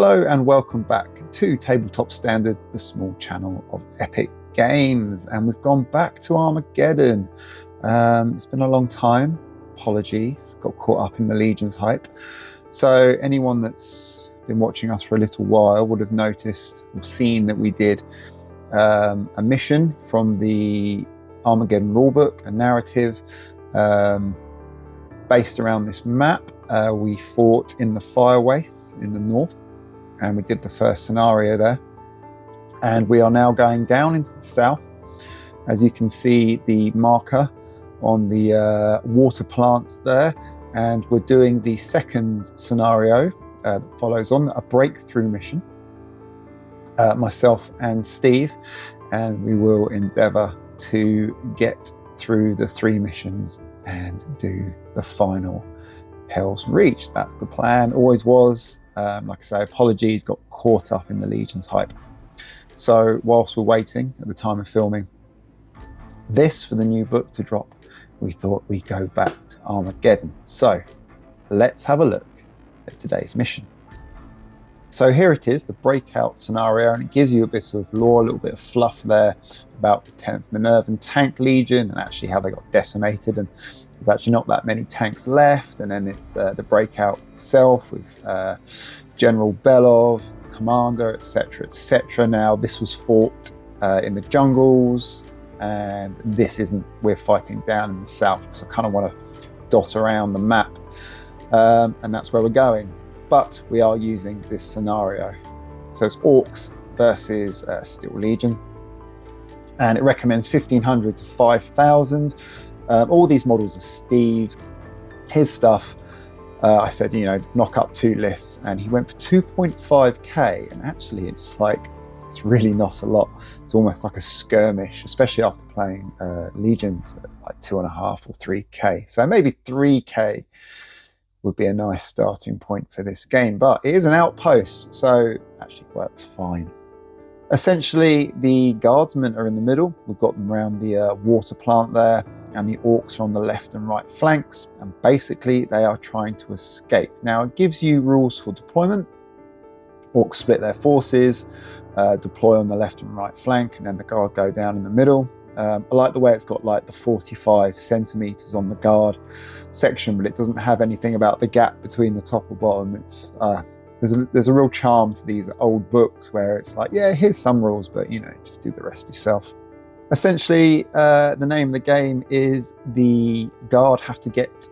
Hello and welcome back to Tabletop Standard, the small channel of epic games, and we've gone back to Armageddon. It's been a long time, apologies, got caught up in the Legion's hype. So anyone that's been watching us for a little while would have noticed or seen that we did a mission from the Armageddon rulebook, a narrative based around this map. We fought in the fire wastes in the north, and we did the first scenario there. And we are now going down into the south. As you can see the marker on the water plants there, and we're doing the second scenario that follows on, a breakthrough mission. Myself and Steve, and we will endeavour to get through the 3 missions and do the final Hell's Reach. That's the plan, always was. Like I say, apologies, got caught up in the Legion's hype. So whilst we're waiting at the time of filming this for the new book to drop, we thought we'd go back to Armageddon. So let's have a look at today's mission. So here it is, the breakout scenario, and it gives you a bit of lore, a little bit of fluff there about the 10th Minervan Tank Legion and actually how they got decimated, and there's actually not that many tanks left. And then it's the breakout itself with General Belov, the commander, etc, etc. Now this was fought in the jungles, and this isn't, we're fighting down in the south because I kind of want to dot around the map, and that's where we're going. But we are using this scenario. So it's Orcs versus Steel Legion. And it recommends 1500 to 5000. All these models are Steve's. His stuff, I said, you know, knock up 2 lists. And he went for 2.5k. And actually it's really not a lot. It's almost like a skirmish, especially after playing Legions at like 2.5 or 3k. So maybe 3k would be a nice starting point for this game, but it is an outpost, so actually works fine. Essentially, the guardsmen are in the middle. We've got them around the water plant there, and the orcs are on the left and right flanks, and basically they are trying to escape. Now it gives you rules for deployment. Orcs split their forces, deploy on the left and right flank, and then the guard go down in the middle. I like the way it's got like the 45 centimeters on the guard section, but it doesn't have anything about the gap between the top or bottom. It's there's a real charm to these old books where it's like, yeah, here's some rules, but you know, just do the rest yourself. Essentially, the name of the game is the guard have to get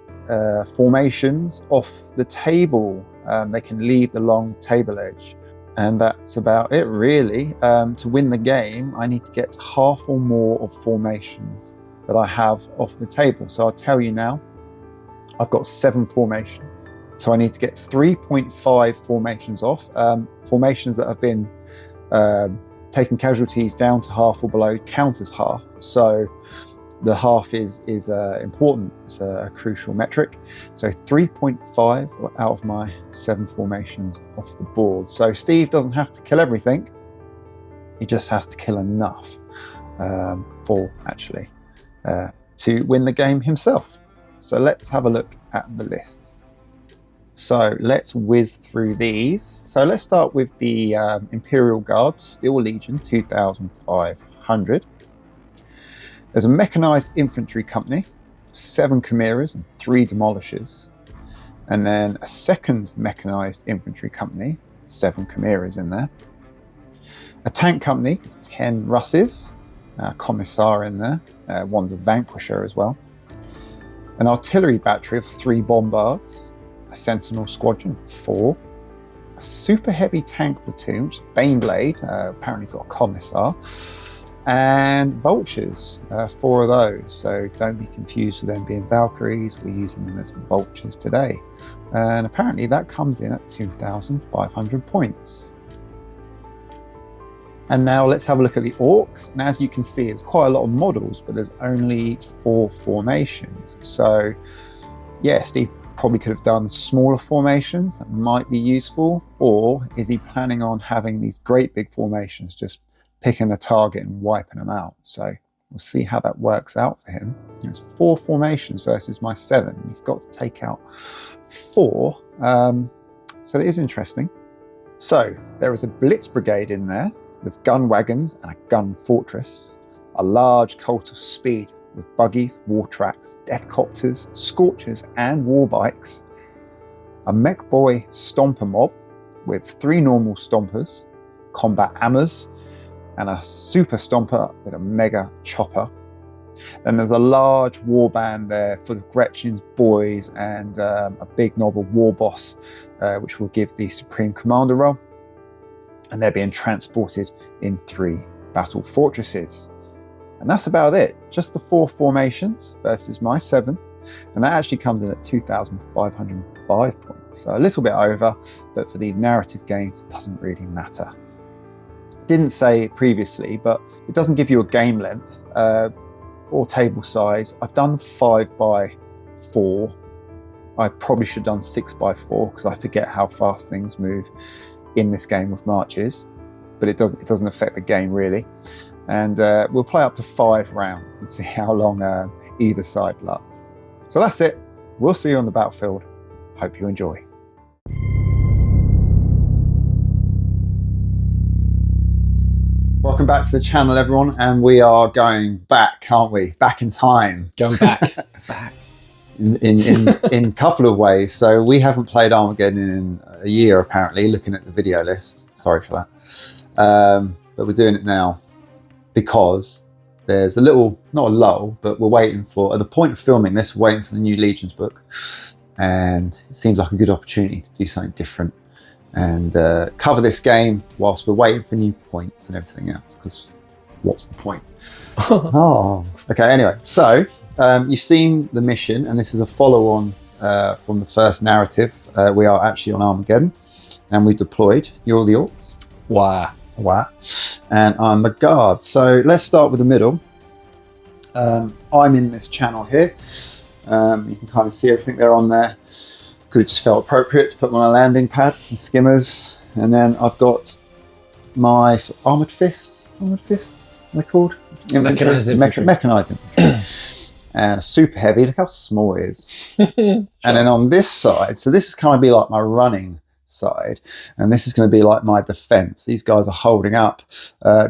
formations off the table. They can leave the long table edge. And that's about it, really. To win the game, I need to get half or more of formations that I have off the table. So I'll tell you now, I've got 7 formations. So I need to get 3.5 formations off. Formations that have been taken casualties down to half or below count as half. So the half is important. It's a crucial metric. So 3.5 out of my 7 formations off the board. So Steve doesn't have to kill everything. He just has to kill enough for actually to win the game himself. So let's have a look at the lists. So let's whiz through these. So let's start with the Imperial Guard, Steel Legion, 2,500. There's a mechanized infantry company, 7 chimeras and 3 demolishers. And then a second mechanized infantry company, 7 chimeras in there. A tank company, 10 Russes, a commissar in there, one's a vanquisher as well. An artillery battery of 3 bombards, a sentinel squadron, 4. A super heavy tank platoon, which is Baneblade, apparently it's got a commissar. And vultures, 4 of those, so don't be confused with them being Valkyries. We're using them as vultures today, and apparently that comes in at 2,500 points. And now let's have a look at the orcs, and as you can see, it's quite a lot of models, but there's only 4 formations. So yeah, Steve probably could have done smaller formations that might be useful, or is he planning on having these great big formations, just picking a target and wiping them out? So we'll see how that works out for him. It's 4 formations versus my 7. He's got to take out 4. So it is interesting. So there is a blitz brigade in there with gun wagons and a gun fortress, a large cult of speed with buggies, war tracks, death copters, scorchers and war bikes, a mech boy stomper mob with 3 normal stompers, combat hammers, and a super stomper with a mega chopper. Then there's a large war band there full of Gretchen's boys and a big noble war boss, which will give the Supreme Commander role. And they're being transported in 3 battle fortresses. And that's about it. Just the 4 formations versus my 7. And that actually comes in at 2,505 points. So a little bit over, but for these narrative games, it doesn't really matter. Didn't say it previously, but it doesn't give you a game length or table size. I've done 5x4. I probably should have done 6x4 because I forget how fast things move in this game of marches, but it doesn't affect the game really. And we'll play up to 5 rounds and see how long either side lasts. So that's it. We'll see you on the battlefield. Hope you enjoy. Welcome back to the channel, everyone, and we are going back, aren't we? Back in time. Going back. Back. In a couple of ways. So we haven't played Armageddon in a year, apparently, looking at the video list. Sorry for that. But we're doing it now because there's a little, not a lull, but we're waiting for, at the point of filming this, we're waiting for the new Legions book. And it seems like a good opportunity to do something different and cover this game whilst we're waiting for new points and everything else, because what's the point? Oh, okay, anyway, so you've seen the mission, and this is a follow-on from the first narrative. We are actually on Armageddon, and we deployed. You're the orcs. Wow. Wow. And I'm the guard. So let's start with the middle. I'm in this channel here. You can kind of see everything there on there. Could have just felt appropriate to put them on a landing pad and skimmers. And then I've got my sort of armoured fists. Armoured fists, they're called? Mechanised infantry. Mechanised infantry. And super heavy. Look how small it is. Sure. And then on this side, so this is kind of be like my running side, and this is going to be like my defense. These guys are holding up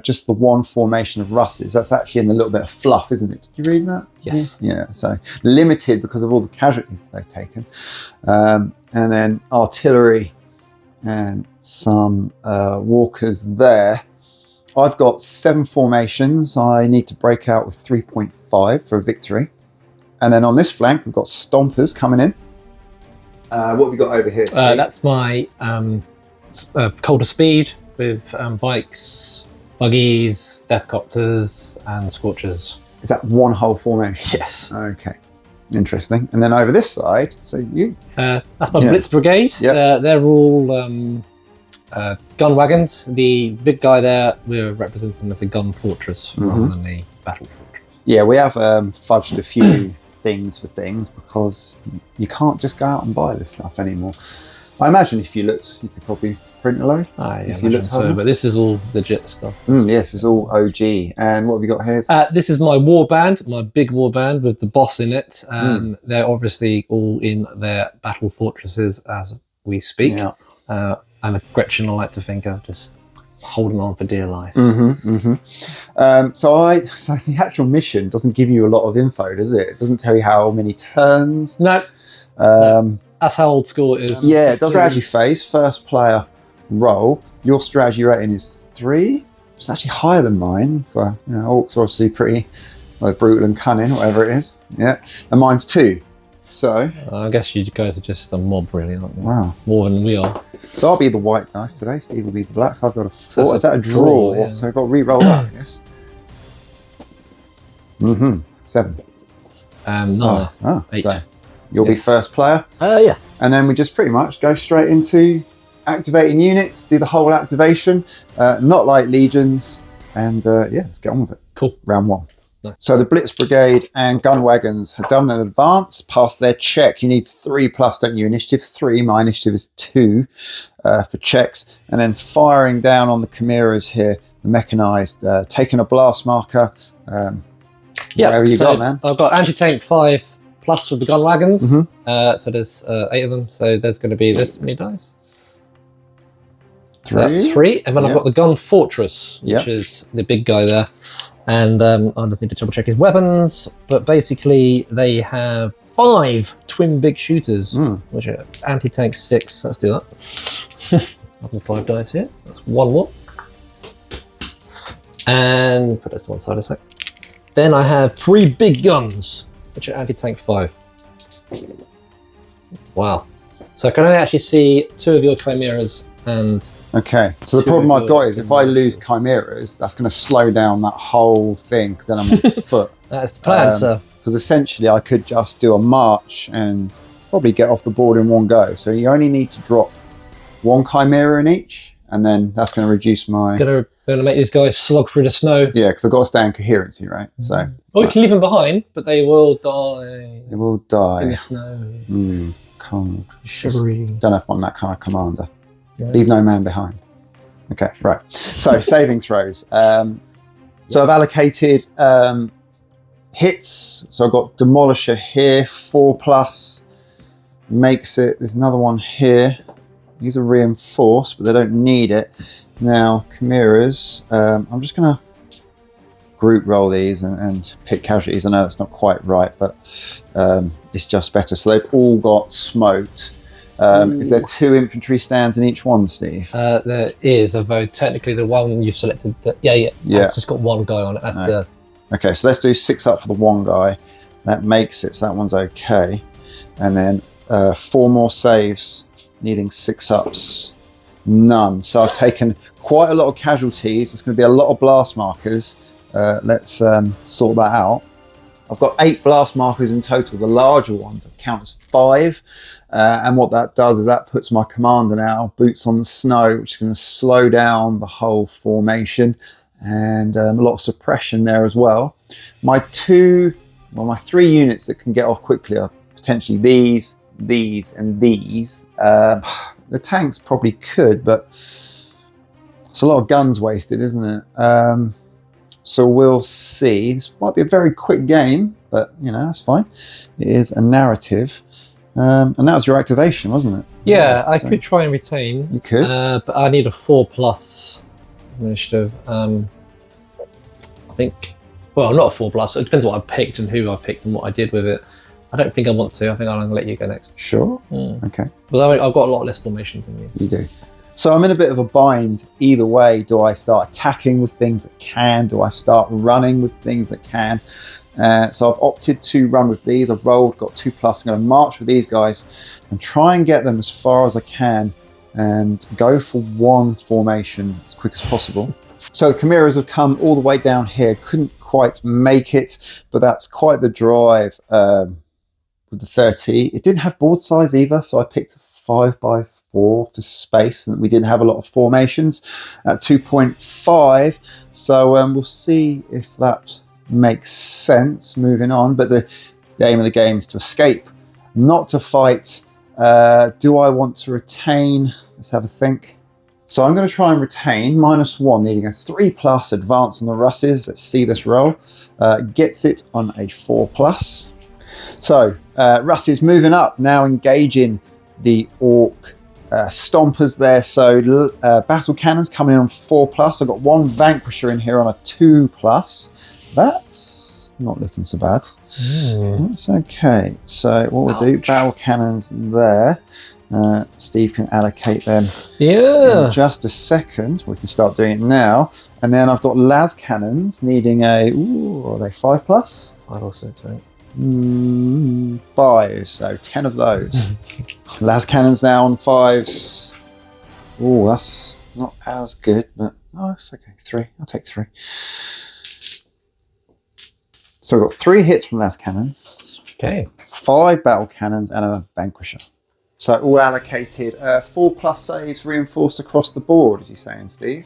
just the one formation of Russes. That's actually in the little bit of fluff, isn't it? Did you read that? Yes. Yeah, so limited because of all the casualties they've taken. And then artillery and some walkers there. I've got 7 formations. I need to break out with 3.5 for a victory. And then on this flank, we've got stompers coming in. What have we got over here? That's my cult of speed with bikes, buggies, death copters, and scorchers. Is that one whole formation? Yes. Okay, interesting. And then over this side, so you. That's my Blitz Brigade. Yep. They're all gun wagons. The big guy there, we're representing as a gun fortress rather than a battle fortress. Yeah, we have fudged a few things for things because you can't just go out and buy this stuff anymore. I imagine if you looked, you could probably print a load. If you looked so, but this is all legit stuff. Yes, it's all OG. And what have we got here? This is my war band, my big war band with the boss in it. They're obviously all in their battle fortresses as we speak. Yeah. And Gretchen, I like to think, are just holding on for dear life. So the actual mission doesn't give you a lot of info, does it? It doesn't tell you how many turns. No. That's how old school it is. Yeah, it does strategy phase, first player role. Your strategy rating is 3. It's actually higher than mine. For orcs are obviously pretty brutal and cunning, whatever it is. Yeah, and mine's 2. So I guess you guys are just a mob, really, aren't you? Wow, more than we are. So I'll be the white dice today. Steve will be the black. I've got a 4. So is that a draw? Yeah. So I've got to re-roll that, I guess. 7. 9. 8. So you'll be first player. Yeah. And then we just pretty much go straight into activating units, do the whole activation, not like legions, and yeah, let's get on with it. Cool. Round 1. Nice. So the Blitz Brigade and gun wagons have done an advance, passed their check. You need 3+, don't you? Initiative 3. My initiative is 2 for checks. And then firing down on the chimeras here, the mechanized, taking a blast marker. Whatever you got, man. I've got anti-tank 5+ with the gun wagons. So there's 8 of them. So there's going to be this many dice. So that's 3. And then I've got the gun fortress, which Yep. is the big guy there. And I just need to double check his weapons. But basically, they have 5 twin big shooters, which are anti-tank 6. Let's do that. I've got 5 dice here. That's 1 more. And put this to one side a sec. Then I have 3 big guns, which are anti-tank 5. Wow. So I can only actually see 2 of your chimeras and... Okay, so the problem I've got is if I lose chimeras, that's going to slow down that whole thing because then I'm on foot. That's the plan, sir. Because essentially I could just do a march and probably get off the board in one go. So you only need to drop 1 chimera in each, and then that's going to reduce my... Going to make these guys slog through the snow. Yeah, because I've got to stay in coherency, right? So... Or you can leave them behind, but they will die. They will die. In the snow. Cold. Shivery. Don't know if I'm that kind of commander. Yeah. Leave no man behind. Okay, right. So saving throws. So I've allocated hits. So I've got Demolisher here, 4+. Makes it, there's another one here. These are reinforced, but they don't need it. Now, chimeras, I'm just going to group roll these and pick casualties. I know that's not quite right, but it's just better. So they've all got smoked. Is there 2 infantry stands in each one, Steve? There is, although technically the one you've selected, it's just got 1 guy on it. That's Okay, so let's do 6 up for the 1 guy. That makes it, so that one's okay. And then 4 more saves, needing 6 ups. None. So I've taken quite a lot of casualties. There's going to be a lot of blast markers. Let's sort that out. I've got 8 blast markers in total. The larger ones count as 5. And what that does is that puts my commander now boots on the snow, which is going to slow down the whole formation, and a lot of suppression there as well. My 3 units that can get off quickly are potentially these, and these. The tanks probably could, but it's a lot of guns wasted, isn't it? So we'll see. This might be a very quick game, but you know, that's fine. It is a narrative. And that was your activation, wasn't it? Yeah, I could try and retain. You could. But I need a 4+ initiative. I think, well, not a 4+. It depends what I picked and who I picked and what I did with it. I don't think I want to. I think I'm going to let you go next. Sure. Okay. Because I've got a lot less formations than you. You do. So I'm in a bit of a bind either way. Do I start attacking with things that can? Do I start running with things that can? So I've opted to run with these. I've rolled, got 2+. I'm going to march with these guys and try and get them as far as I can and go for 1 formation as quick as possible. So the chimeras have come all the way down here. Couldn't quite make it, but that's quite the drive with the 30. It didn't have board size either, so I picked 5x4 for space, and we didn't have a lot of formations at 2.5. So we'll see if that makes sense moving on, but the aim of the game is to escape, not to fight. Do I want to retain? Let's have a think. So I'm going to try and retain, -1, needing a 3+ advance on the Russes. Let's see this roll. Gets it on a 4+. So Russes moving up, now engaging the Orc stompers there. So battle cannons coming in on 4+. I've got 1 Vanquisher in here on a 2+. That's not looking so bad. That's okay. So what we'll do, battle cannons there. Steve can allocate them in just a second. We can start doing it now. And then I've got las cannons needing a, are they 5+? 5 or 6, right? 5, so 10 of those. Las cannons now on 5s. Oh, that's not as good, but it's okay. 3, I'll take 3. So I've got 3 hits from las cannons. Okay. 5 battle cannons and a vanquisher. So all allocated. 4+ saves reinforced across the board, as you're saying, Steve?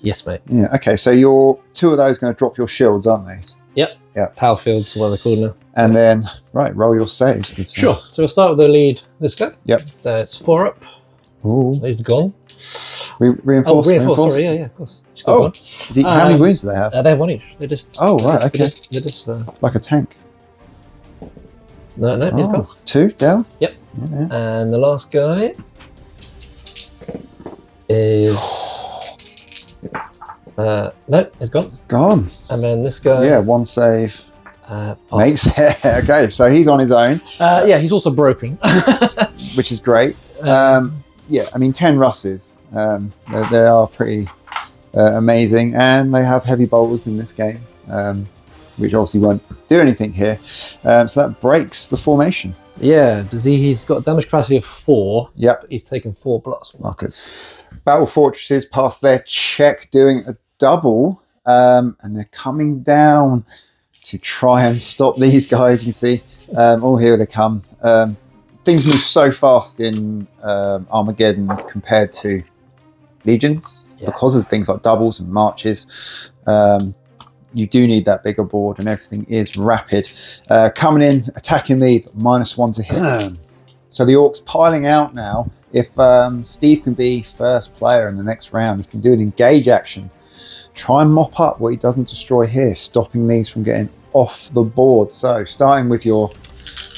Yes, mate. Yeah, okay, so your 2 of those are going to drop your shields, aren't they? Yep. Power fields, what they're called now. And then, right, roll your saves. Sure. So we'll start with the lead, this guy. Yep. So it's 4 up. Ooh. He's gone. Reinforced. Sorry, yeah, of course. Still gone. How many wounds do they have? They have 1 each. They're just. Okay. They're just like a tank. No, he's gone. 2 down? Yep. Yeah. And the last guy is... no, it's gone. It's gone. And then this guy... Yeah, one save. Makes Makes it. Okay, so he's on his own. yeah, he's also broken. Which is great. Yeah, I mean, 10 Russes. They are pretty amazing, and they have heavy bolters in this game, which obviously won't do anything here. So that breaks the formation. Yeah, because he's got damage capacity of 4. Yep. But he's taken 4 plus. Markers. Battle Fortresses pass their check, doing a double, and they're coming down to try and stop these guys. You can see, oh, here they come. Things move so fast in Armageddon compared to Legions because of things like doubles and marches. You do need that bigger board, and everything is rapid. Coming in, attacking me, but -1 to hit. So the Orcs piling out now. If Steve can be first player in the next round, he can do an engage action. Try and mop up what he doesn't destroy here, stopping these from getting off the board. So starting with your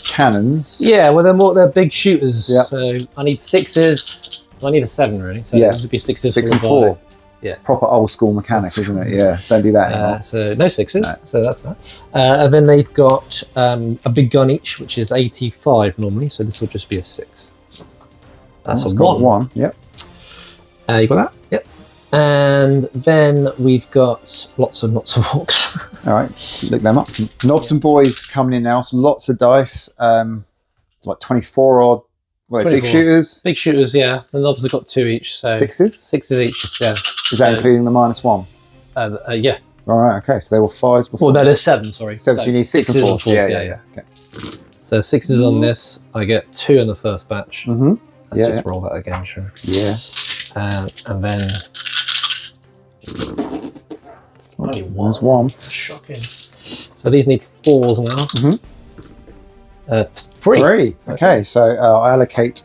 cannons. Yeah, well, they're big shooters. Yep. So I need 6s. I need a 7 really. So Yeah, this would be 6s. 6 and 4. Yeah. Proper old school mechanic, isn't it? Yeah, don't do that anymore. So no 6s. No. So that's that. And then they've got a big gun each, which is 85 normally. So this will just be a 6. That's a 1. Yep. You got that? Yep. And then we've got lots and lots of orcs. All right, look them up. Knobs and boys coming in now. So lots of dice, like 24 odd. Well, big 24. shooters. Big shooters, yeah. The knobs have got 2 each. So 6s. 6s each, yeah. Is that including the -1? Yeah. All right. Okay. So they were 5s before. Well, no, there's 7. Sorry. So you need 6 and 4. 4s, Yeah. Okay. So 6s on this. I get 2 in the first batch. Mm-hmm. Let's just roll that again, sure. Yeah. And then only There's 1. Shocking. So these need 4s now. Mm-hmm. 3. 3. Okay. So I'll allocate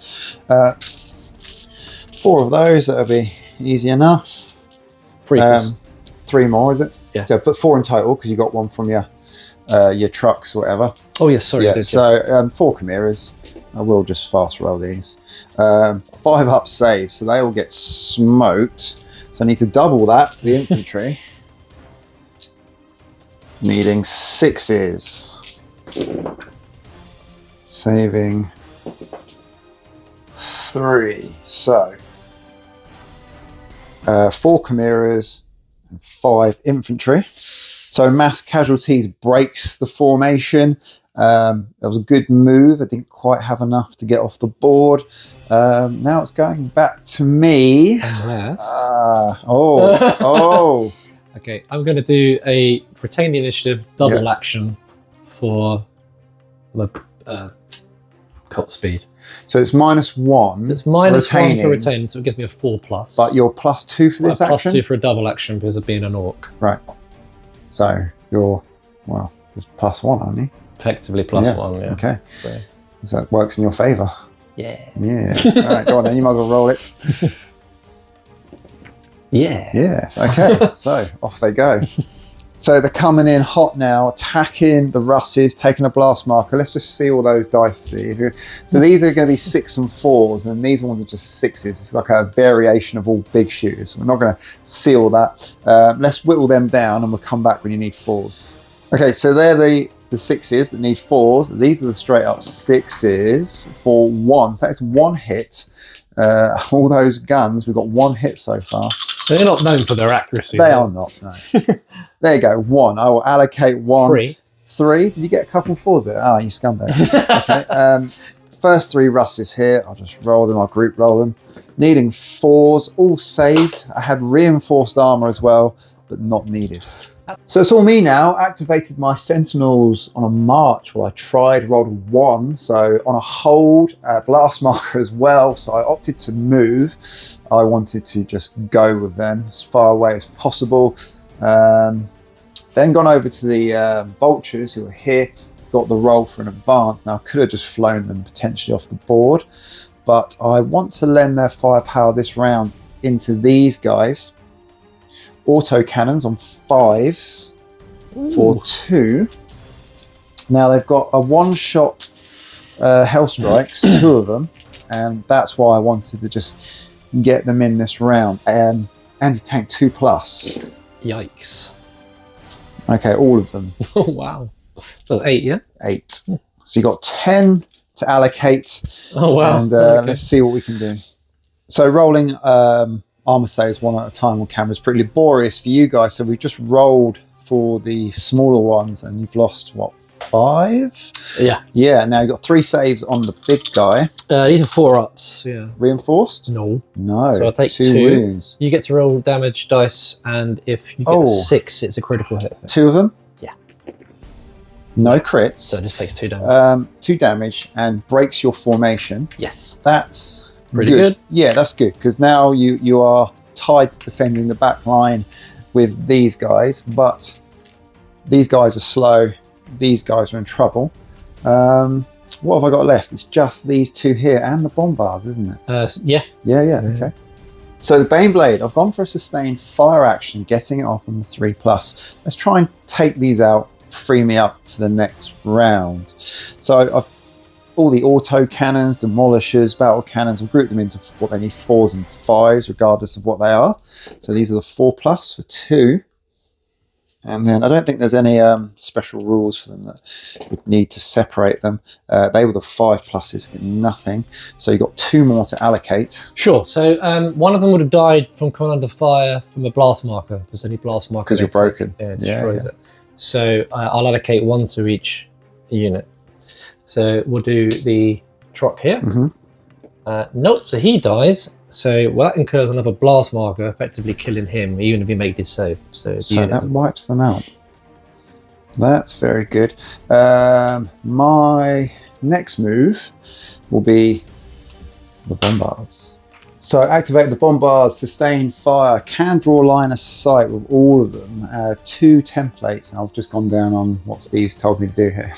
4 of those. That'll be easy enough. 3. 3 more, is it? Yeah. So, but 4 in total because you got 1 from your trucks or whatever. Oh yes, sorry. Yeah. So 4 Chimeras. I will just fast roll these. 5 up saves, so they all get smoked. So I need to double that for the infantry. Needing 6s. Saving 3. So 4 Chimeras and 5 infantry. So mass casualties breaks the formation. That was a good move. I didn't quite have enough to get off the board. Now it's going back to me. Unless... oh. Okay, I'm going to do a retain the initiative double action for the cut speed. So it's -1. So it's -1 for retaining, so it gives me a 4+. But you're +2 for this action? +2 for a double action because of being an orc. Right. So you're, well, just +1, aren't you? Effectively +1, yeah. Okay. So that works in your favour. yeah. Yeah. All right, go on then. You might as well roll it. Yeah. Yes. Okay. So off they go. So they're coming in hot now, attacking the Russes, taking a blast marker. Let's just see all those dice, Steve. So these are going to be 6 and 4s, and these ones are just 6s. It's like a variation of all big shooters. We're not going to see all that. Let's whittle them down, and we'll come back when you need 4s. Okay, so they're the 6s that need 4s. These are the straight up 6s for 1. So it's 1 hit. All those guns, we've got 1 hit so far. They're not known for their accuracy. They are not, no. There you go, 1. I will allocate 1. 3. 3. Did you get a couple 4s there? Oh, you scumbag. Okay. First 3 Russes here. I'll just roll them. I'll group roll them. Needing 4s, all saved. I had reinforced armor as well, but not needed. So it's all me now. Activated my Sentinels on a march. Well, I tried, rolled a 1. So on a hold, blast marker as well. So I opted to move. I wanted to just go with them as far away as possible. Then gone over to the vultures who are here. Got the roll for an advance. Now I could have just flown them potentially off the board, but I want to lend their firepower this round into these guys. Auto cannons on 5s for 2. Now they've got a 1-shot hell strikes, 2 of them, and that's why I wanted to just get them in this round. Anti-tank 2+. Yikes. Okay, all of them. Oh, wow. So 8, yeah? 8. So you got 10 to allocate. Oh, wow. And Okay. let's see what we can do. So rolling armor saves one at a time on camera is pretty laborious for you guys. So we've just rolled for the smaller ones and you've lost, what, 5? Yeah. Yeah, now you've got 3 saves on the big guy. These are 4-ups, yeah. Reinforced? No. No. So I'll take 2 2. wounds. You get to roll damage dice, and if you get a 6, it's a critical hit. 2 of them? Yeah. No crits. So it just takes 2 damage. 2 damage and breaks your formation. Yes. That's Pretty good. Yeah, that's good, because now you are tied to defending the back line with these guys, but these guys are slow. These guys are in trouble. What have I got left? It's just these 2 here and the bombards, isn't it? Yeah. Yeah, okay. So the Baneblade, I've gone for a sustained fire action, getting it off on the 3+. Let's try and take these out, free me up for the next round. So I've all the auto cannons, demolishers, battle cannons, I've grouped them into what they need, 4s and 5s, regardless of what they are. So these are the 4+ for 2. And then I don't think there's any special rules for them that would need to separate them. They were the 5+s, get nothing. So you've got 2 more to allocate. Sure. So one of them would have died from coming under fire from a blast marker. There's any blast marker. Because you're broken. Yeah, it destroys it. So I'll allocate 1 to each unit. So we'll do the Troc here. Nope, so he dies. So that incurs another blast marker, effectively killing him, even if he makes his save. So that wipes them out. That's very good. My next move will be the bombards. So activate the bombards, sustain fire, can draw line of sight with all of them. 2 templates, and I've just gone down on what Steve's told me to do here.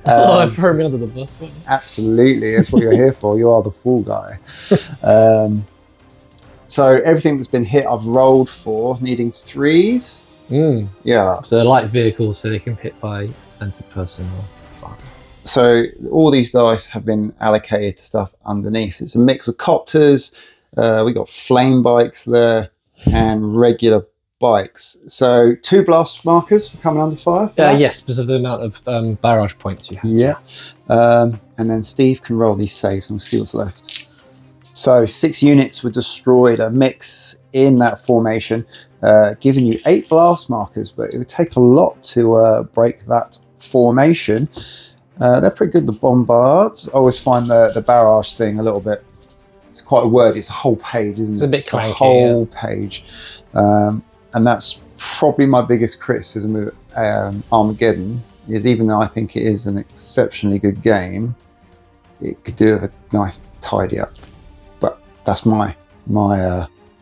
I threw me under the bus. Absolutely, that's what you're here for. You are the fool guy. So everything that's been hit, I've rolled for, needing 3s. Yeah. So they're light vehicles, so they can hit by anti-personnel. So all these dice have been allocated to stuff underneath. It's a mix of copters, we got flame bikes there, and regular bikes. So 2 blast markers for coming under fire? Yes, because of the amount of barrage points you have. Yeah. And then Steve can roll these saves and we'll see what's left. So 6 units were destroyed, a mix in that formation, giving you 8 blast markers, but it would take a lot to break that formation. They're pretty good, the bombards. I always find the barrage thing a little bit, it's quite a word, it's a whole page, isn't it? It's a bit clanky, a whole page. And that's probably my biggest criticism of Armageddon, is even though I think it is an exceptionally good game, it could do a nice tidy up. But that's my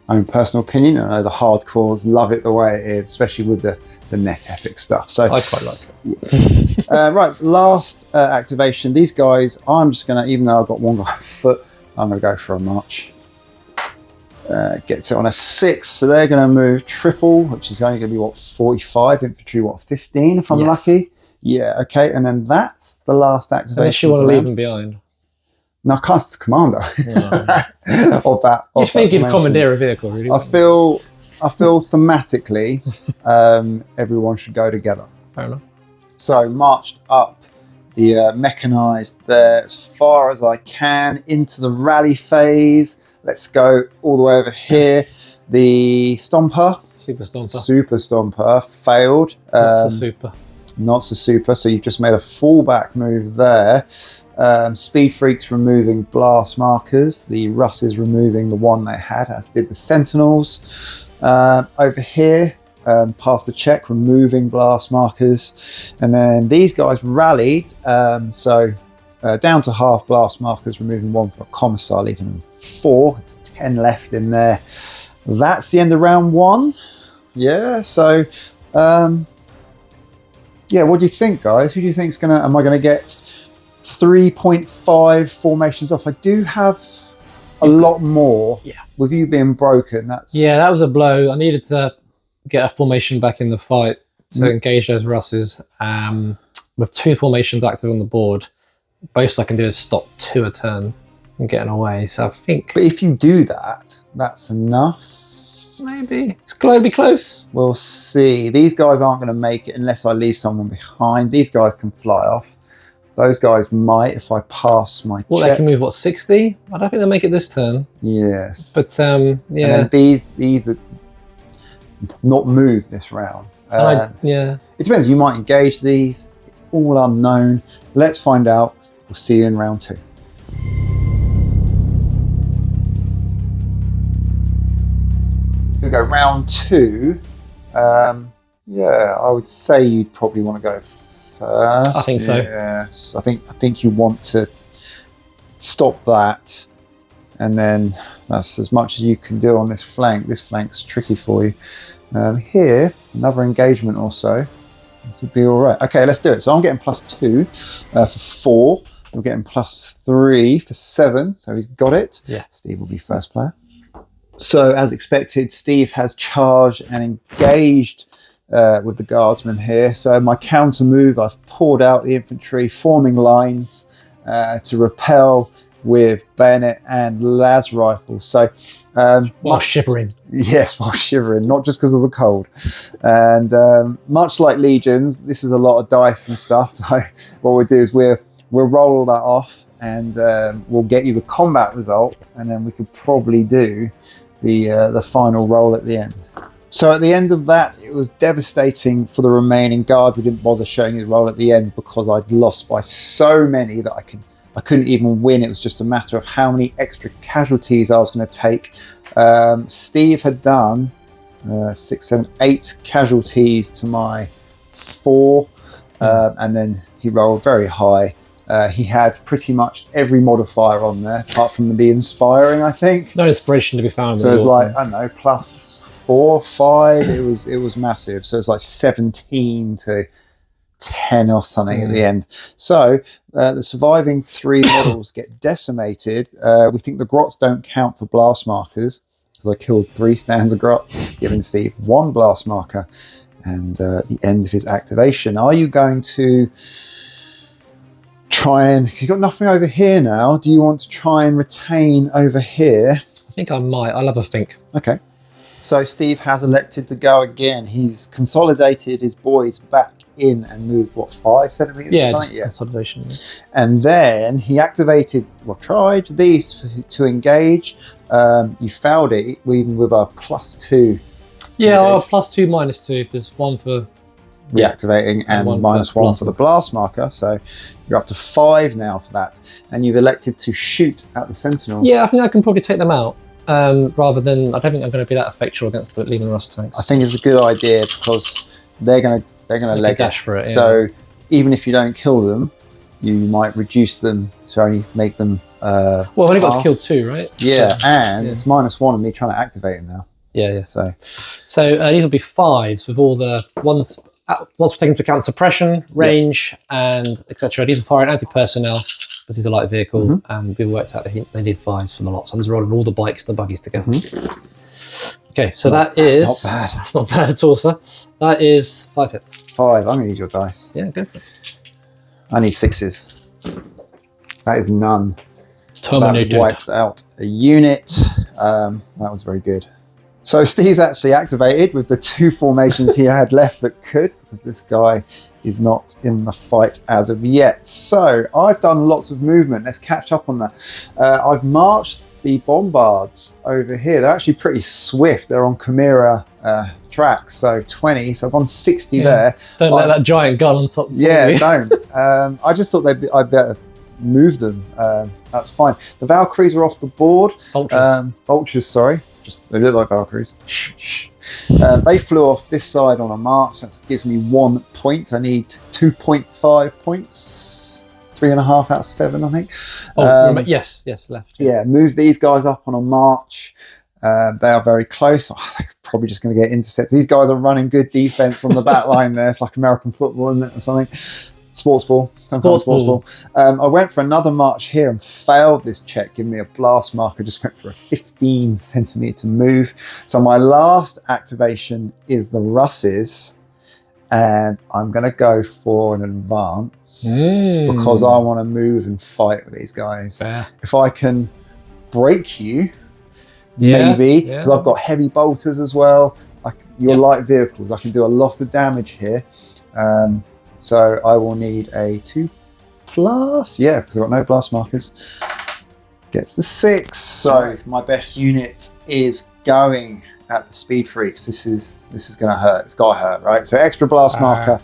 own personal opinion. I know the hardcores love it the way it is, especially with the net epic stuff. So I quite like it. Right, last activation. These guys, I'm just going to, even though I've got one guy on foot, I'm going to go for a march. Gets it on a 6, so they're going to move triple, which is only going to be, what, 45? Infantry, what, 15 if I'm lucky? Yeah, okay, and then that's the last activation. Unless you want to leave them behind. No, I can't, the commander of that. You think you'd commandeer a vehicle, really? I feel thematically everyone should go together. Fair enough. So marched up the mechanized there as far as I can into the rally phase. Let's go all the way over here. The Stomper. Super Stomper. Super Stomper failed. Not so super. Not so super. So you've just made a fallback move there. Speed Freaks removing blast markers. The Russes removing the one they had, as did the Sentinels. Over here, past the check, removing blast markers. And then these guys rallied. So down to half blast markers, removing 1 for a commissar, leaving them 4. It's 10 left in there. That's the end of round 1. Yeah, so yeah, what do you think, guys? Who do you think is gonna, am I gonna get 3.5 formations off? I do have a lot more. Yeah. With you being broken, that's... Yeah, that was a blow. I needed to get a formation back in the fight to engage those Russes. With 2 formations active on the board, most I can do is stop 2 a turn. and getting away. So I think But if you do that, that's enough. maybe it's going to be close. We'll see. These guys aren't going to make it unless I leave someone behind. These guys can fly off. Those guys might if I pass my Well, check. they can move, what, 60? I don't think they'll make it this turn. Yes. But, yeah. And then these are not move this round. Yeah. It depends. You might engage these. It's all unknown. Let's find out. We'll see you in round 2. We go round 2. Yeah, I would say you'd probably want to go first. I think so. Yes, I think you want to stop that, and then that's as much as you can do on this flank. This flank's tricky for you. Here, another engagement or so would be all right. Okay, let's do it. So I'm getting +2 for 4. We're getting +3 for 7. So he's got it. Yeah. Steve will be first player. So as expected, Steve has charged and engaged with the guardsmen here. So my counter move, I've poured out the infantry, forming lines to repel with bayonet and las rifle. So While shivering. Yes, while shivering, not just because of the cold. And much like legions, this is a lot of dice and stuff. So what we'll do is we'll roll all that off, and we'll get you the combat result, and then we could probably do the final roll at the end. So at the end of that, it was devastating for the remaining guard. We didn't bother showing the roll at the end because I'd lost by so many that I couldn't even win. It was just a matter of how many extra casualties I was going to take. Steve had done 6, 7, 8 casualties to my 4, and then he rolled very high. He had pretty much every modifier on there, apart from the inspiring, I think. No inspiration to be found. So it was like, I don't know, +4, 5. It was massive. So it's like 17 to 10 or something at the end. So the surviving 3 models get decimated. We think the grots don't count for blast markers because I killed 3 stands of grots, giving Steve 1 blast marker, and the end of his activation. Are you going to try and, because you've got nothing over here now, do you want to try and retain over here? I think I might. I'll have a think. Okay. So Steve has elected to go again. He's consolidated his boys back in and moved, what, 5 centimeters? Yeah, or just consolidation. And then he activated, well, tried these to engage. You failed it, even with a +2. Yeah, well, +2, -2. There's 1 for reactivating and -1 for the blast marker. So you're up to 5 now for that. And you've elected to shoot at the sentinel. Yeah, I think I can probably take them out. Rather than, I don't think I'm going to be that effectual against the Legion Rust tanks. I think it's a good idea because they're going to leg dash for it. So even if you don't kill them, you might reduce them to only make them. Well, I've only got to kill 2, right? Yeah, and it's -1 on me trying to activate them now. Yeah. So these will be 5s with all the ones. Once we're taking into account suppression, range, and etc. These are firing anti-personnel. This is a light vehicle, and we worked out that they need 5s for the lot. So I'm just rolling all the bikes and the buggies together. Okay, so that's not bad. That's not bad at all, sir. That is 5 hits. 5. I'm going to use your dice. Yeah, go for it. I need 6s. That is none. Terminated. That wipes out a unit. That was very good. So Steve's actually activated with the 2 formations he had left that could, because this guy is not in the fight as of yet. So I've done lots of movement. Let's catch up on that. I've marched the bombards over here. They're actually pretty swift. They're on Chimera tracks, so 20. So I've gone 60 there. Don't let that giant gun on top. Yeah, don't. I just thought I'd better move them. That's fine. The Valkyries are off the board. Vultures, sorry. They look like Valkyries. They flew off this side on a march. That gives me 1 point. I need 2.5 points. 3.5 out of 7, I think. Yes, left. Yeah, move these guys up on a march. They are very close. They're probably just going to get intercepted. These guys are running good defense on the back line there. It's like American football, isn't it, or something? Sports ball. Sports ball. I went for another march here and failed this check, giving me a blast marker. Just went for a 15 centimeter move. So my last activation is the Russes. And I'm going to go for an advance because I want to move and fight with these guys. Fair. If I can break you, maybe, because I've got heavy bolters as well. Your light vehicles, I can do a lot of damage here. So I will need a 2+. Yeah, because I've got no blast markers. Gets the 6. So my best unit is going at the speed freaks. This is gonna hurt. It's gotta hurt, right? So extra blast marker.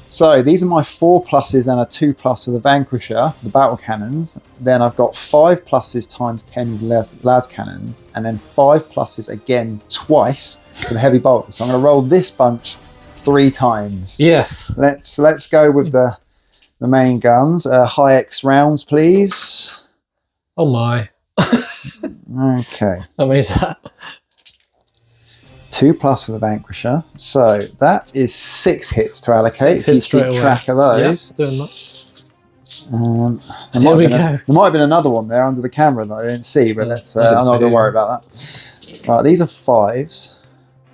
So these are my 4+ and a 2+ for the Vanquisher, the battle cannons. Then I've got 5+ times 10 las cannons, and then 5+ again twice for the heavy bolters. So I'm gonna roll this bunch 3 times. Yes. Let's go with the main guns. High X rounds, please. Oh my. Okay. That means that. 2+ for the Vanquisher. So that is 6 hits to allocate. 6 hits straight away. Track of those. Yep, doing that. There might have been another one there under the camera that I didn't see, but I'm not going to worry about that. Right, these are 5s.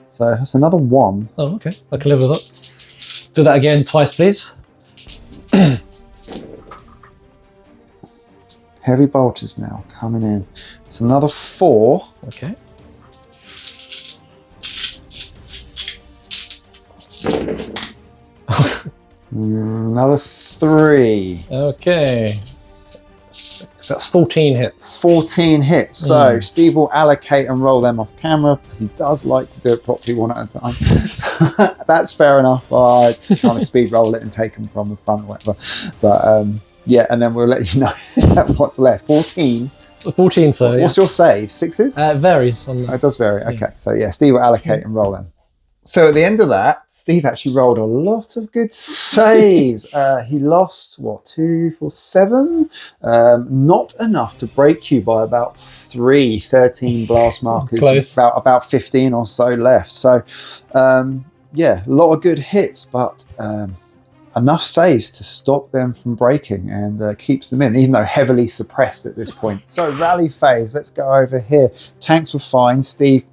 So that's another 1. Oh, okay. I can live with that. Do that again twice, please. Heavy bolters now coming in. It's another 4. Okay. Another 3. Okay. That's 14 hits. 14 hits. So Steve will allocate and roll them off camera because he does like to do it properly one at a time. That's fair enough. I kind of speed roll it and take them from the front or whatever. But yeah, and then we'll let you know what's left. 14. 14, so What's your save? 6s? It varies. On it does vary. Okay, so yeah, Steve will allocate and roll them. So at the end of that, Steve actually rolled a lot of good saves. He lost, 2 for 7? Not enough to break you by about 13 blast markers. Close. About 15 or so left. So yeah, a lot of good hits, but enough saves to stop them from breaking and keeps them in, even though heavily suppressed at this point. So rally phase, let's go over here. Tanks were fine. Steve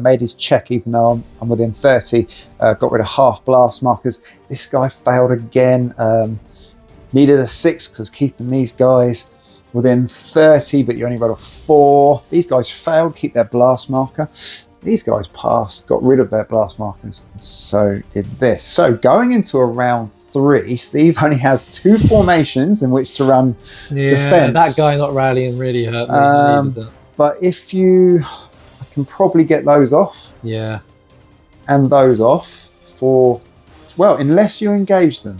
made his check even though I'm within 30. Got rid of half blast markers. This guy failed again. Needed a 6 because keeping these guys within 30, but you only rolled a 4. These guys failed, keep their blast marker. These guys passed, got rid of their blast markers, and so did this. So going into a round 3, Steve only has 2 formations in which to run defense. That guy not rallying really hurt me. But if I can probably get those off. Yeah. And those off for, well, unless you engage them.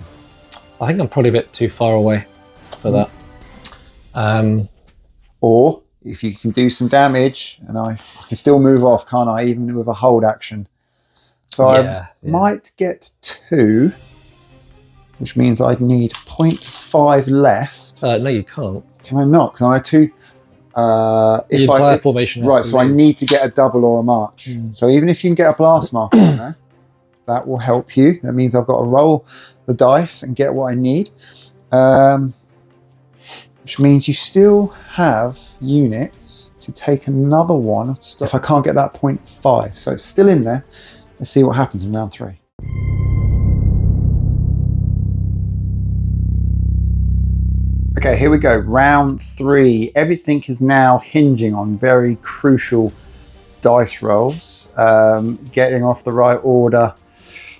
I think I'm probably a bit too far away for that. Or if you can do some damage, and I can still move off, can't I, even with a hold action. So I might get 2, which means I'd need 0.5 left. No, you can't. Can I not? Because I have 2. The entire formation. Right, so I need to get a double or a march. So even if you can get a blast marker on there, that will help you. That means I've got to roll the dice and get what I need. Which means you still have units to take another one if I can't get that 0.5. So it's still in there. Let's see what happens in round 3. Okay, here we go. Round 3. Everything is now hinging on very crucial dice rolls. Getting off the right order.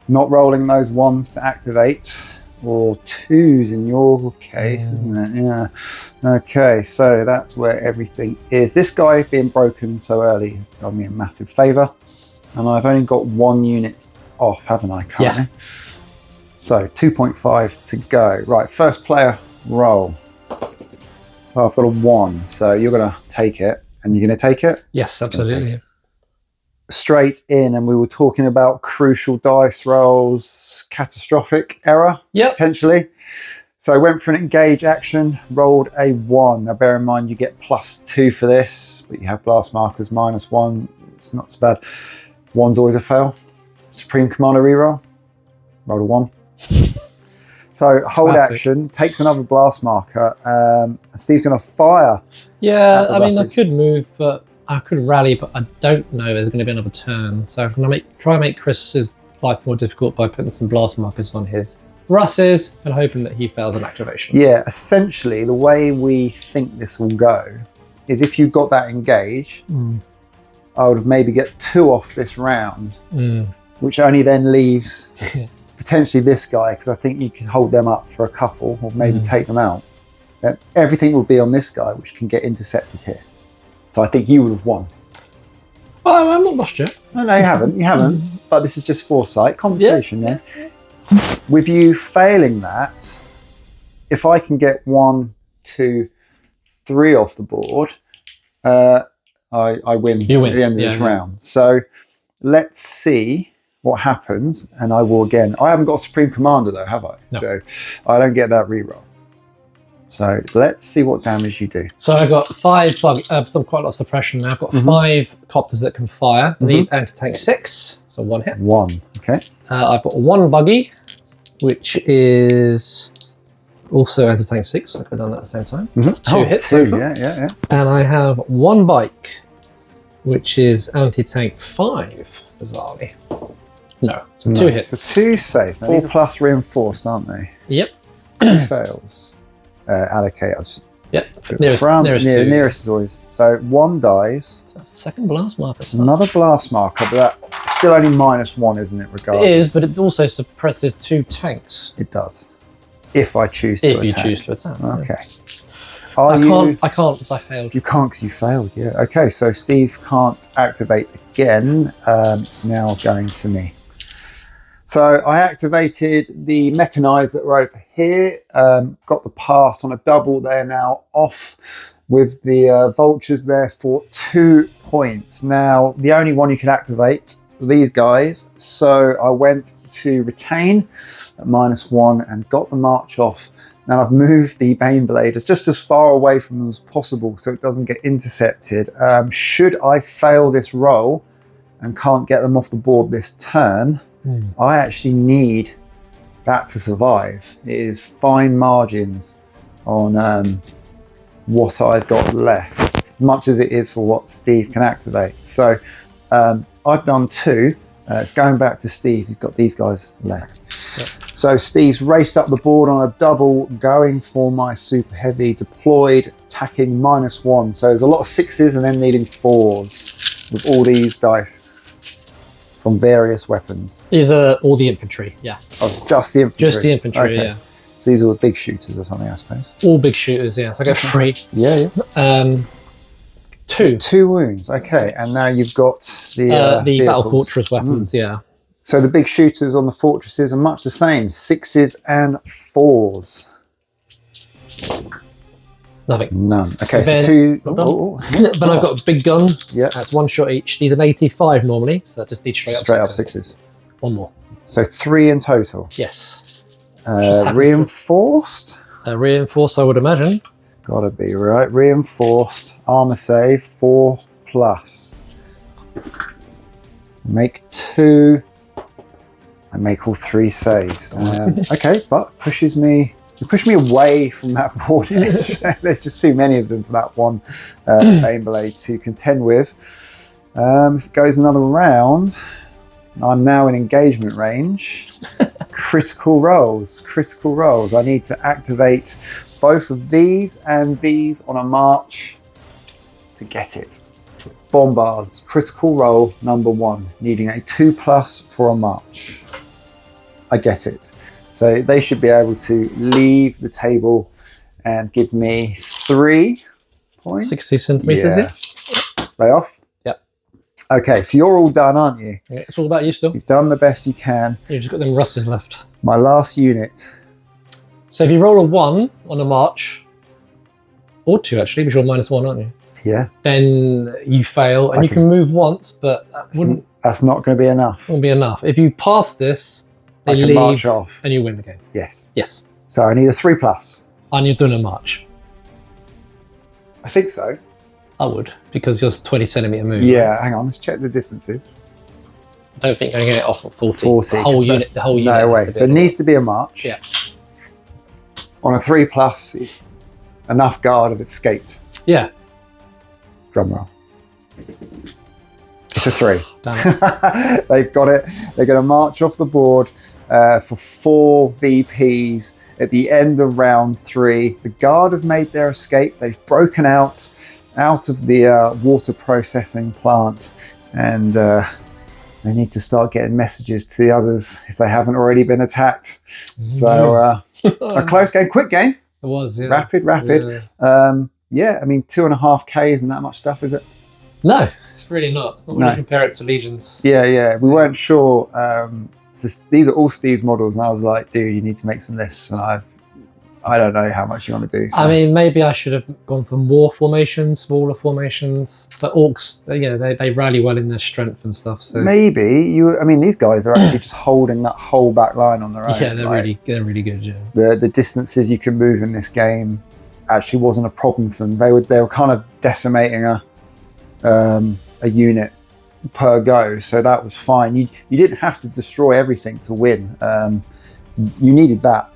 Not rolling those 1s to activate. Or 2s in your case, isn't it? Yeah. Okay, so that's where everything is. This guy being broken so early has done me a massive favour. And I've only got 1 unit off, haven't I, currently? Yeah. So 2.5 to go. Right, first player roll. Oh, I've got a 1, so you're going to take it. And you're going to take it? Yes, absolutely. Straight in, and we were talking about crucial dice rolls, catastrophic error, potentially. So I went for an engage action, rolled a 1. Now bear in mind you get +2 for this, but you have blast markers -1. It's not so bad. 1's always a fail. Supreme Commander reroll, rolled a 1. So hold action, takes another blast marker. Steve's going to fire. Yeah, I mean, I could move, but I could rally, but I don't know there's going to be another turn. So I'm going to try and make Chris's life more difficult by putting some blast markers on his Russes and hoping that he fails an activation. Yeah, essentially the way we think this will go is if you got that engage, I would maybe get 2 off this round, which only then leaves potentially this guy, because I think you can hold them up for a couple or maybe take them out. Then everything will be on this guy, which can get intercepted here. So I think you would have won. Oh, I'm not lost yet. No, you haven't. You haven't. But this is just foresight, conversation. Yeah. With you failing that, if I can get 1, 2, 3 off the board, I win, you win at the end of this round. So let's see what happens, and I will again. I haven't got a Supreme Commander though, have I? No. So I don't get that reroll. So let's see what damage you do. So I've got 5 some quite a lot of suppression now. I've got 5 copters that can fire. I need anti-tank 6, so 1 hit. 1, okay. I've got 1 buggy, which is also anti-tank 6. I could have done that at the same time. That's 2 hits. 2, so far. yeah. And I have 1 bike, which is anti-tank 5, bizarrely. No, so 2 hits. So 2 saves. 4 plus reinforced, aren't they? Yep. 2 fails. Allocate. I'll just nearest nearest is always. So 1 dies. So that's the second blast marker. Another blast marker, but that's still only -1, isn't it? Regardless. It is, but it also suppresses 2 tanks. It does. If I choose to attack. If you choose to attack. Okay. Yeah. I can't because I failed. You can't because you failed, yeah. Okay, so Steve can't activate again. It's now going to me. So I activated the mechanized that were over here, got the pass on a double. They're now off with the vultures there for 2 points. Now, the only one you can activate are these guys. So I went to retain at -1 and got the march off. Now I've moved the Baneblade just as far away from them as possible so it doesn't get intercepted. Should I fail this roll and can't get them off the board this turn, I actually need that to survive. It is fine margins on what I've got left, as much as it is for what Steve can activate. So I've done 2. It's going back to Steve. He's got these guys left. So Steve's raced up the board on a double, going for my super heavy, deployed, attacking -1. So there's a lot of 6s and then needing 4s with all these dice from various weapons. These are all the infantry, yeah. Oh, it's just the infantry? Just the infantry, yeah. So these are the big shooters or something, I suppose? All big shooters, yeah. So I get 3. Yeah. 2. 2 wounds, okay. And now you've got the Battle Fortress weapons, yeah. So the big shooters on the fortresses are much the same, 6s and 4s. Nothing. None. Okay, then, so 2. Then I've got a big gun. Yeah. That's 1 shot each. Need an 85 normally, so I just need straight up 6s. 1 more. So 3 in total. Yes. Reinforced? Reinforced, I would imagine. Gotta be right. Reinforced. Armor save 4+. Make 2. I make all 3 saves. Okay, but pushes me. You push me away from that board edge. There's just too many of them for that one Baneblade to contend with. If it goes another round, I'm now in engagement range. Critical rolls. I need to activate both of these and these on a march to get it. Bombards. Critical roll number 1, needing a 2+ for a march. I get it. So they should be able to leave the table and give me 3 points. 60 centimeters, yeah. Lay off? Yep. Okay, so you're all done, aren't you? Yeah, it's all about you still. You've done the best you can. You've just got them Russes left. My last unit. So if you roll a 1 on a march, or 2 actually, because you're -1, aren't you? Yeah. Then you fail, and you can move once, but that's not going to be enough. Wouldn't be enough. If you pass this, they leave march off. and you win the game. Yes. Yes. So I need a 3+. And you're doing a march. I think so. I would, because you're 20 centimetre move. Yeah, hang on, let's check the distances. I don't think I'm going to get it off at 40. 40. The whole unit. No way. So it needs to be a march. Yeah. On a 3+, it's enough guard have escaped. Yeah. Drum roll. It's a 3. Damn They've got it. They're going to march off the board for 4 VPs at the end of round 3. The Guard have made their escape. They've broken out of the water processing plant, and they need to start getting messages to the others if they haven't already been attacked. So a close game, quick game. It was, yeah. Rapid. Yeah, I mean, 2.5K isn't that much stuff, is it? No, it's really not. Not when you compare it to Legions. Yeah. We weren't sure. These are all Steve's models, and I was like, dude, you need to make some lists, and I don't know how much you want to do. So. I mean, maybe I should have gone for more formations, smaller formations. But Orcs, they rally well in their strength and stuff. So maybe I mean, these guys are actually just holding that whole back line on their own. Yeah, they're really good. Yeah. The distances you can move in this game actually wasn't a problem for them. They were kind of decimating a unit per go, so that was fine. You didn't have to destroy everything to win. You needed that.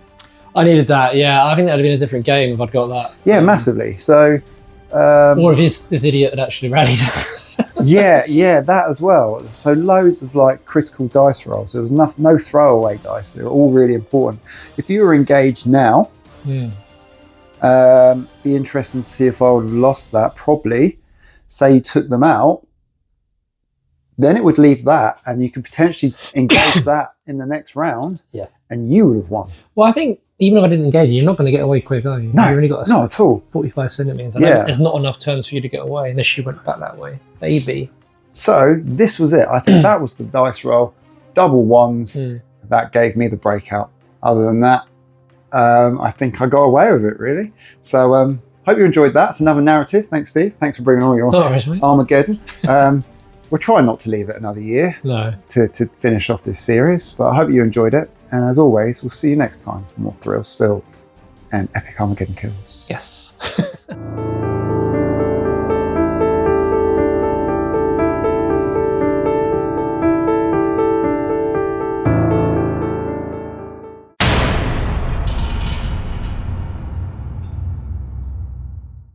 I needed that, yeah. I think that would have been a different game if I'd got that. Yeah, massively. So, or if this idiot had actually rallied. yeah, that as well. So loads of like critical dice rolls. There was no throwaway dice. They were all really important. If you were engaged now, be interesting to see if I would have lost that. Probably, say you took them out, then it would leave that, and you could potentially engage that in the next round. Yeah, and you would have won. Well, I think even if I didn't engage, you're not going to get away quick, are you? No, you've only got not at all. 45 centimeters. There's not enough turns for you to get away unless you went back that way. Maybe. So this was it. I think that was the dice roll. Double ones. That gave me the breakout. Other than that, I think I got away with it, really. So hope you enjoyed that. It's another narrative. Thanks, Steve. Thanks for bringing all your Armageddon. We're trying not to leave it another year to finish off this series, but I hope you enjoyed it. And as always, we'll see you next time for more thrill spills and epic Armageddon kills. Yes.